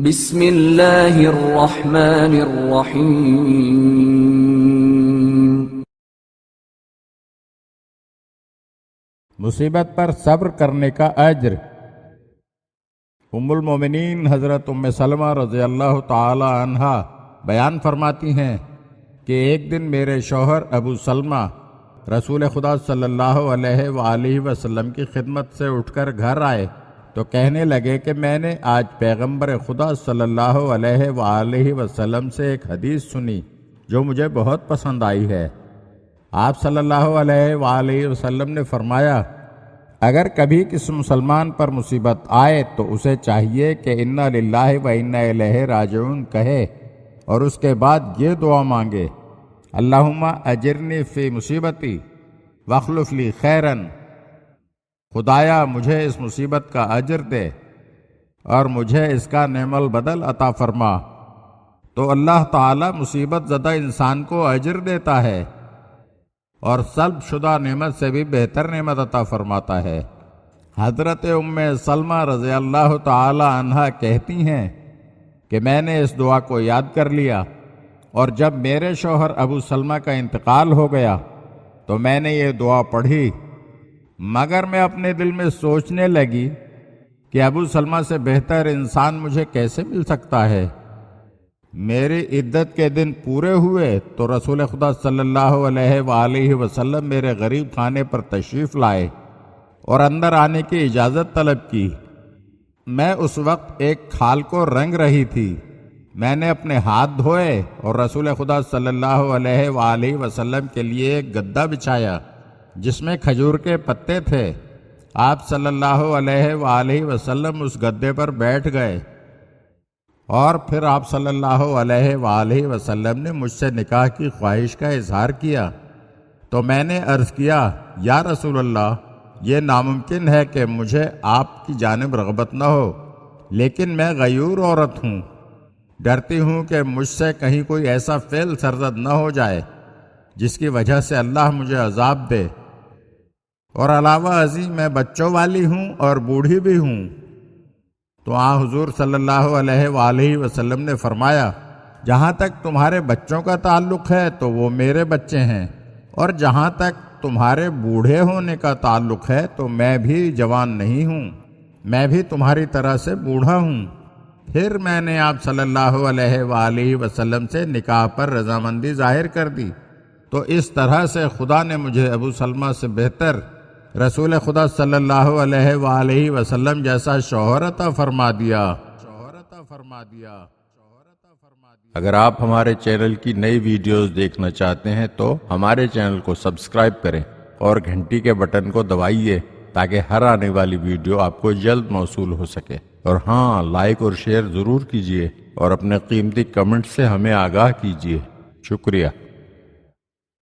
بسم اللہ الرحمن الرحیم۔ مصیبت پر صبر کرنے کا اجر۔ ام المومنین حضرت ام سلمہ رضی اللہ تعالی عنہا بیان فرماتی ہیں کہ ایک دن میرے شوہر ابو سلمہ رسول خدا صلی اللہ علیہ وآلہ وسلم کی خدمت سے اٹھ کر گھر آئے تو کہنے لگے کہ میں نے آج پیغمبر خدا صلی اللہ علیہ وآلہ وسلم سے ایک حدیث سنی جو مجھے بہت پسند آئی ہے۔ آپ صلی اللہ علیہ وآلہ وسلم نے فرمایا، اگر کبھی کسی مسلمان پر مصیبت آئے تو اسے چاہیے کہ انا للہ و انا الیہ راجعون کہے اور اس کے بعد یہ دعا مانگے، اللہم اجرنی فی مصیبتی واخلف لی خیرن، خدایا مجھے اس مصیبت کا اجر دے اور مجھے اس کا نعم البدل عطا فرما۔ تو اللہ تعالی مصیبت زدہ انسان کو اجر دیتا ہے اور سلب شدہ نعمت سے بھی بہتر نعمت عطا فرماتا ہے۔ حضرت ام سلمہ رضی اللہ تعالی عنہا کہتی ہیں کہ میں نے اس دعا کو یاد کر لیا اور جب میرے شوہر ابو سلمہ کا انتقال ہو گیا تو میں نے یہ دعا پڑھی، مگر میں اپنے دل میں سوچنے لگی کہ ابو سلمہ سے بہتر انسان مجھے کیسے مل سکتا ہے۔ میری عدت کے دن پورے ہوئے تو رسول خدا صلی اللہ علیہ وآلہ وسلم میرے غریب خانے پر تشریف لائے اور اندر آنے کی اجازت طلب کی۔ میں اس وقت ایک کھال کو رنگ رہی تھی۔ میں نے اپنے ہاتھ دھوئے اور رسول خدا صلی اللہ علیہ وآلہ وسلم کے لیے ایک گدا بچھایا جس میں کھجور کے پتے تھے۔ آپ صلی اللہ علیہ وآلہ وسلم اس گدے پر بیٹھ گئے اور پھر آپ صلی اللہ علیہ وآلہ وسلم نے مجھ سے نکاح کی خواہش کا اظہار کیا تو میں نے عرض کیا، یا رسول اللہ، یہ ناممکن ہے کہ مجھے آپ کی جانب رغبت نہ ہو، لیکن میں غیور عورت ہوں، ڈرتی ہوں کہ مجھ سے کہیں کوئی ایسا فعل سرزد نہ ہو جائے جس کی وجہ سے اللہ مجھے عذاب دے، اور علاوہ ازیں میں بچوں والی ہوں اور بوڑھی بھی ہوں۔ تو حضور صلی اللہ علیہ وآلہ وسلم نے فرمایا، جہاں تک تمہارے بچوں کا تعلق ہے تو وہ میرے بچے ہیں، اور جہاں تک تمہارے بوڑھے ہونے کا تعلق ہے تو میں بھی جوان نہیں ہوں، میں بھی تمہاری طرح سے بوڑھا ہوں۔ پھر میں نے آپ صلی اللہ علیہ وآلہ وسلم سے نکاح پر رضامندی ظاہر کر دی، تو اس طرح سے خدا نے مجھے ابو سلمہ سے بہتر رسول خدا صلی اللہ علیہ وآلہ وسلم جیسا شوہر عطا فرما دیا۔ اگر آپ ہمارے چینل کی نئی ویڈیوز دیکھنا چاہتے ہیں تو ہمارے چینل کو سبسکرائب کریں اور گھنٹی کے بٹن کو دبائیے تاکہ ہر آنے والی ویڈیو آپ کو جلد موصول ہو سکے، اور ہاں، لائک اور شیئر ضرور کیجیے اور اپنے قیمتی کمنٹ سے ہمیں آگاہ کیجیے۔ شکریہ۔